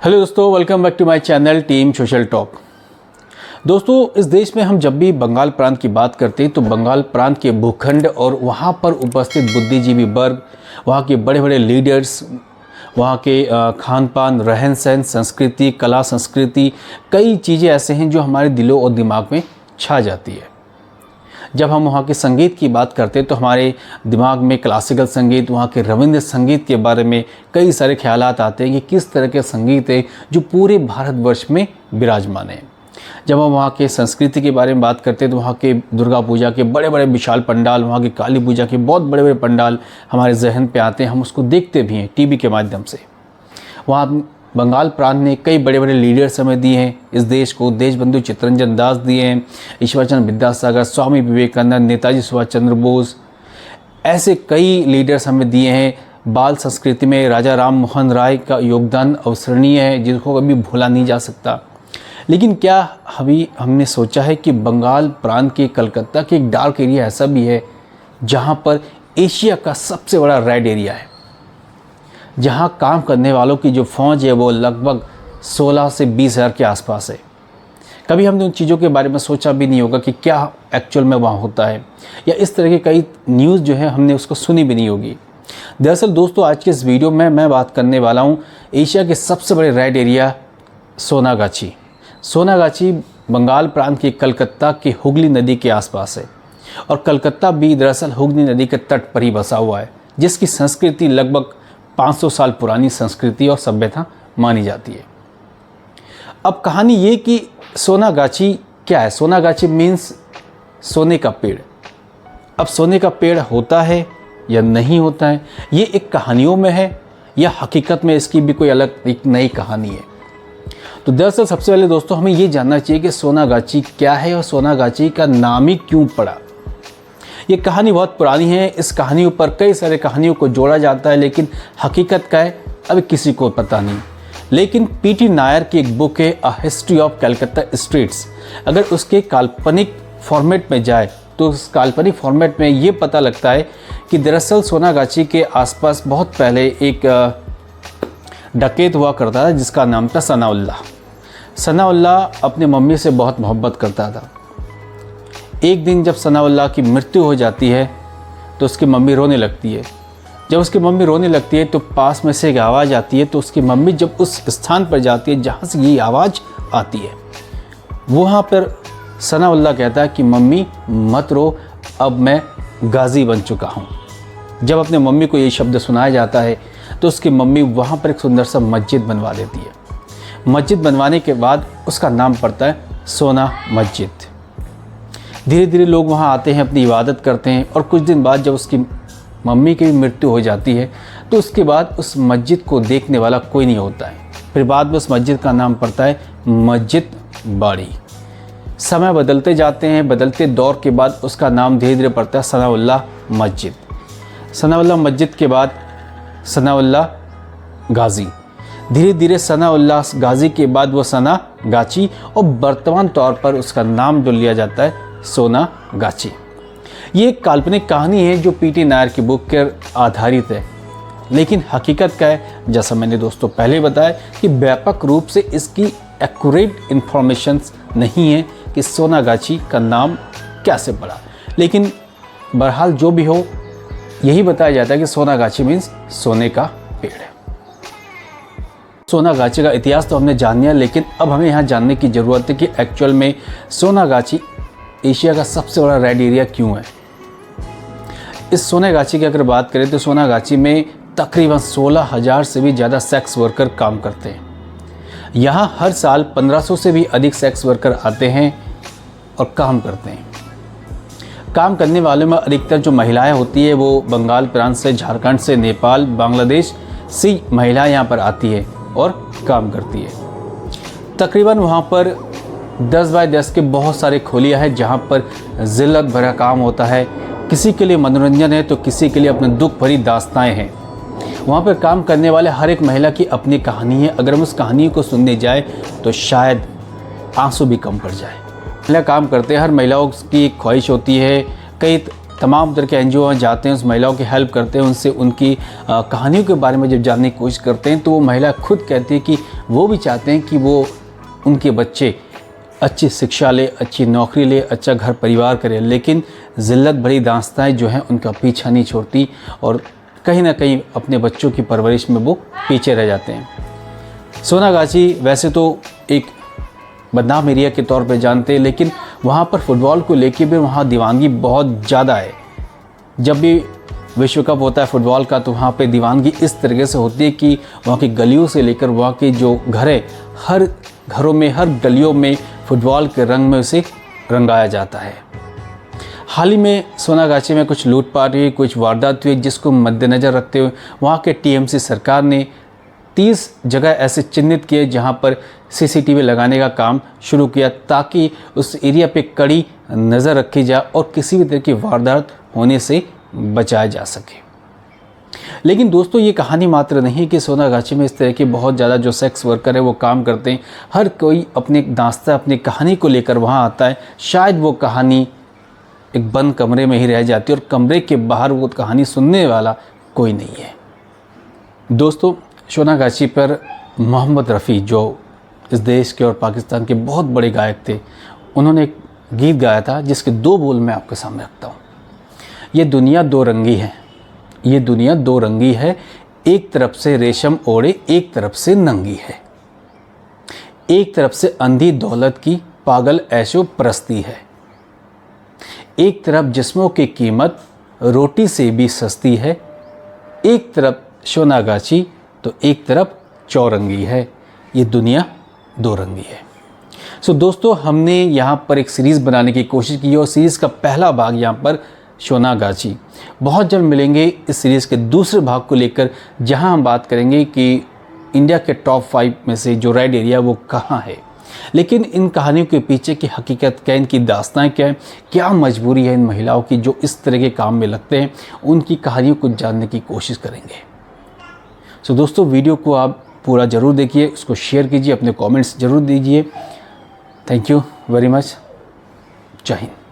Hello दोस्तों, welcome back to my channel team social talk. दोस्तों, इस देश में हम जब भी बंगाल प्रांत की बात करते हैं तो बंगाल प्रांत के भूखंड और वहाँ पर उपस्थित बुद्धिजीवी वर्ग, वहाँ के बड़े बड़े लीडर्स, वहाँ के खान पान, रहन सहन, संस्कृति, कला संस्कृति, कई चीज़ें ऐसे हैं जो हमारे दिलों और दिमाग में छा जाती है। जब हम वहाँ के संगीत की बात करते हैं तो हमारे दिमाग में क्लासिकल संगीत, वहाँ के रविंद्र संगीत के बारे में कई सारे ख्यालात आते हैं कि किस तरह के संगीत है जो पूरे भारतवर्ष में विराजमान है। जब हम वहाँ के संस्कृति के बारे में बात करते हैं तो वहाँ के दुर्गा पूजा के बड़े बड़े विशाल पंडाल, वहाँ की काली पूजा के बहुत बड़े बड़े पंडाल हमारे जहन पे आते हैं, हम उसको देखते भी हैं टीवी के माध्यम से। वहाँ बंगाल प्रांत ने कई बड़े बड़े लीडर्स हमें दिए हैं इस देश को। देशबंधु चित्तरंजन दास दिए हैं, ईश्वरचंद्र विद्यासागर, स्वामी विवेकानंद, नेताजी सुभाष चंद्र बोस, ऐसे कई लीडर्स हमें दिए हैं। बाल संस्कृति में राजा राम मोहन राय का योगदान अविस्मरणीय है, जिसको कभी भूला नहीं जा सकता। लेकिन क्या हमने सोचा है कि बंगाल प्रांत के कलकत्ता के एक डार्क एरिया ऐसा भी है जहाँ पर एशिया का सबसे बड़ा रेड एरिया है, जहाँ काम करने वालों की जो फौज है वो लगभग 16 से 20 हज़ार के आसपास है। कभी हमने उन चीज़ों के बारे में सोचा भी नहीं होगा कि क्या एक्चुअल में वहाँ होता है, या इस तरह के कई न्यूज़ जो है हमने उसको सुनी भी नहीं होगी। दरअसल दोस्तों, आज के इस वीडियो में मैं बात करने वाला हूँ एशिया के सबसे बड़े रेड एरिया सोनागाछी। सोनागाछी बंगाल प्रांत के कलकत्ता के हुगली नदी के आसपास है, और कलकत्ता भी दरअसल हुगली नदी के तट पर ही बसा हुआ है, जिसकी संस्कृति लगभग 500 साल पुरानी संस्कृति और सभ्यता मानी जाती है। अब कहानी ये कि सोनागाछी क्या है। सोनागाछी मीन्स सोने का पेड़। अब सोने का पेड़ होता है या नहीं होता है, ये एक कहानियों में है या हकीकत में इसकी भी कोई अलग एक नई कहानी है। तो दरअसल सबसे पहले दोस्तों हमें ये जानना चाहिए कि सोनागाछी क्या है और सोनागाछी का नाम ही क्यों पड़ा। ये कहानी बहुत पुरानी है, इस कहानी ऊपर कई सारे कहानियों को जोड़ा जाता है, लेकिन हकीकत क्या है अभी किसी को पता नहीं। लेकिन पीटी नायर की एक बुक है a history of Calcutta streets, अगर उसके काल्पनिक फॉर्मेट में जाए तो उस काल्पनिक फॉर्मेट में ये पता लगता है कि दरअसल सोनागाछी के आसपास बहुत पहले एक डकैत हुआ करता था जिसका नाम था सनाउल्लाह। सनाउल्लाह अपनी मम्मी से बहुत मोहब्बत करता था। एक दिन जब सनाउल्लाह की मृत्यु हो जाती है तो उसकी मम्मी रोने लगती है। जब उसकी मम्मी रोने लगती है तो पास में से एक आवाज़ आती है। तो उसकी मम्मी जब उस स्थान पर जाती है जहाँ से ये आवाज़ आती है, वहाँ पर सनाउल्लाह कहता है कि मम्मी मत रो, अब मैं गाजी बन चुका हूँ। जब अपने मम्मी को ये शब्द सुनाया जाता है तो उसकी मम्मी वहाँ पर एक सुंदर सा मस्जिद बनवा देती है। मस्जिद बनवाने के बाद उसका नाम पड़ता है सोना मस्जिद। धीरे धीरे लोग वहाँ आते हैं, अपनी इबादत करते हैं, और कुछ दिन बाद जब उसकी मम्मी की भी मृत्यु हो जाती है तो उसके बाद उस मस्जिद को देखने वाला कोई नहीं होता है। फिर बाद में उस मस्जिद का नाम पड़ता है मस्जिद बाड़ी। समय बदलते जाते हैं, बदलते दौर के बाद उसका नाम धीरे धीरे पड़ता है सनाउल्लाह मस्जिद। सनाउल्लाह मस्जिद के बाद सनाउल्लाह गाजी, धीरे धीरे सनाउल्लाह गाजी के बाद वो सोनागाछी, और वर्तमान तौर पर उसका नाम जो लिया जाता है सोनागाछी। ये एक काल्पनिक कहानी है जो पीटी नायर की बुक पर आधारित है, लेकिन हकीकत क्या है, जैसा मैंने दोस्तों पहले बताया कि व्यापक रूप से इसकी एक्यूरेट इन्फॉर्मेशन नहीं है कि सोनागाछी का नाम कैसे पड़ा। लेकिन बहरहाल जो भी हो, यही बताया जाता है कि सोनागाछी मीन्स सोने का पेड़ है। सोनागाछी का इतिहास तो हमने जान लिया, लेकिन अब हमें यहाँ जानने की ज़रूरत है कि एक्चुअल में सोनागाछी एशिया का सबसे बड़ा रेड एरिया क्यों है। इस सोनागाछी की अगर बात करें तो सोनागाछी में तकरीबन 16,000 से भी ज़्यादा सेक्स वर्कर काम करते हैं। यहाँ हर साल 1500 से भी अधिक सेक्स वर्कर आते हैं और काम करते हैं। काम करने वालों में अधिकतर जो महिलाएं होती है वो बंगाल प्रांत से, झारखंड से, नेपाल, बांग्लादेश से महिलाएं यहाँ पर आती है और काम करती है। तकरीबन वहाँ पर 10 बाय 10 के बहुत सारे खोलियाँ हैं जहाँ पर जिल्लत भरा काम होता है। किसी के लिए मनोरंजन है तो किसी के लिए अपने दुख भरी दास्ताएं हैं। वहाँ पर काम करने वाले हर एक महिला की अपनी कहानी है। अगर हम उस कहानी को सुनने जाए तो शायद आंसू भी कम पड़ जाए। महिला काम करते हैं, हर महिलाओं की एक ख्वाहिश होती है, कई तमाम तरह के NGO जाते हैं, उस महिलाओं की हेल्प करते हैं, उनसे उनकी कहानियों के बारे में जब जानने की कोशिश करते हैं तो वो महिला खुद कहती है कि वो भी चाहते हैं कि वो उनके बच्चे अच्छी शिक्षा ले, अच्छी नौकरी ले, अच्छा घर परिवार करे, लेकिन ज़िल्लत भरी दास्तानें जो हैं उनका पीछा नहीं छोड़ती और कहीं ना कहीं अपने बच्चों की परवरिश में वो पीछे रह जाते हैं। सोनागाछी वैसे तो एक बदनाम एरिया के तौर पे जानते हैं, लेकिन वहाँ पर फुटबॉल को लेके भी वहाँ दीवानगी बहुत ज़्यादा है। जब भी विश्व कप होता है फुटबॉल का तो वहाँ पे दीवानगी इस तरीके से होती है कि वहाँ की गलियों से लेकर वहाँ के जो घर है, हर घरों में, हर गलियों में फुटबॉल के रंग में उसे रंगाया जाता है। हाल ही में सोनागाछी में कुछ लूटपाट हुई, कुछ वारदात हुई, जिसको मद्देनज़र रखते हुए वहाँ के TMC सरकार ने 30 जगह ऐसे चिन्हित किए जहाँ पर CCTV लगाने का काम शुरू किया, ताकि उस एरिया पे कड़ी नज़र रखी जाए और किसी भी तरह की वारदात होने से बचाया जा सके। लेकिन दोस्तों, ये कहानी मात्र नहीं कि सोनागाछी में इस तरह के बहुत ज़्यादा जो सेक्स वर्कर है वो काम करते हैं। हर कोई अपने दास्ता, अपनी कहानी को लेकर वहाँ आता है। शायद वो कहानी एक बंद कमरे में ही रह जाती है और कमरे के बाहर वो कहानी सुनने वाला कोई नहीं है। दोस्तों, सोनागाछी पर मोहम्मद रफ़ी जो इस देश के और पाकिस्तान के बहुत बड़े गायक थे, उन्होंने एक गीत गाया था जिसके 2 बोल मैं आपके सामने रखता हूँ। ये दुनिया 2 रंगी है, ये दुनिया 2 रंगी है, एक तरफ से रेशम ओढ़े एक तरफ से नंगी है, एक तरफ से अंधी दौलत की पागल ऐशो परस्ती है, एक तरफ जिस्मों की कीमत रोटी से भी सस्ती है, एक तरफ सोनागाछी तो एक तरफ चौरंगी है, ये दुनिया 2 रंगी है। सो दोस्तों, हमने यहाँ पर एक सीरीज़ बनाने की कोशिश की और सीरीज़ का पहला भाग यहाँ पर सोनागाछी। बहुत जल्द मिलेंगे इस सीरीज़ के दूसरे भाग को लेकर, जहाँ हम बात करेंगे कि इंडिया के टॉप 5 में से जो रेड एरिया वो कहाँ है, लेकिन इन कहानियों के पीछे की हकीकत क्या है, इनकी दास्तान क्या है, क्या मजबूरी है इन महिलाओं की जो इस तरह के काम में लगते हैं, उनकी कहानियों को जानने की कोशिश करेंगे। सो दोस्तों, वीडियो को आप पूरा ज़रूर देखिए, उसको शेयर कीजिए, अपने कमेंट्स ज़रूर दीजिए। Thank you very much. जय हिंद।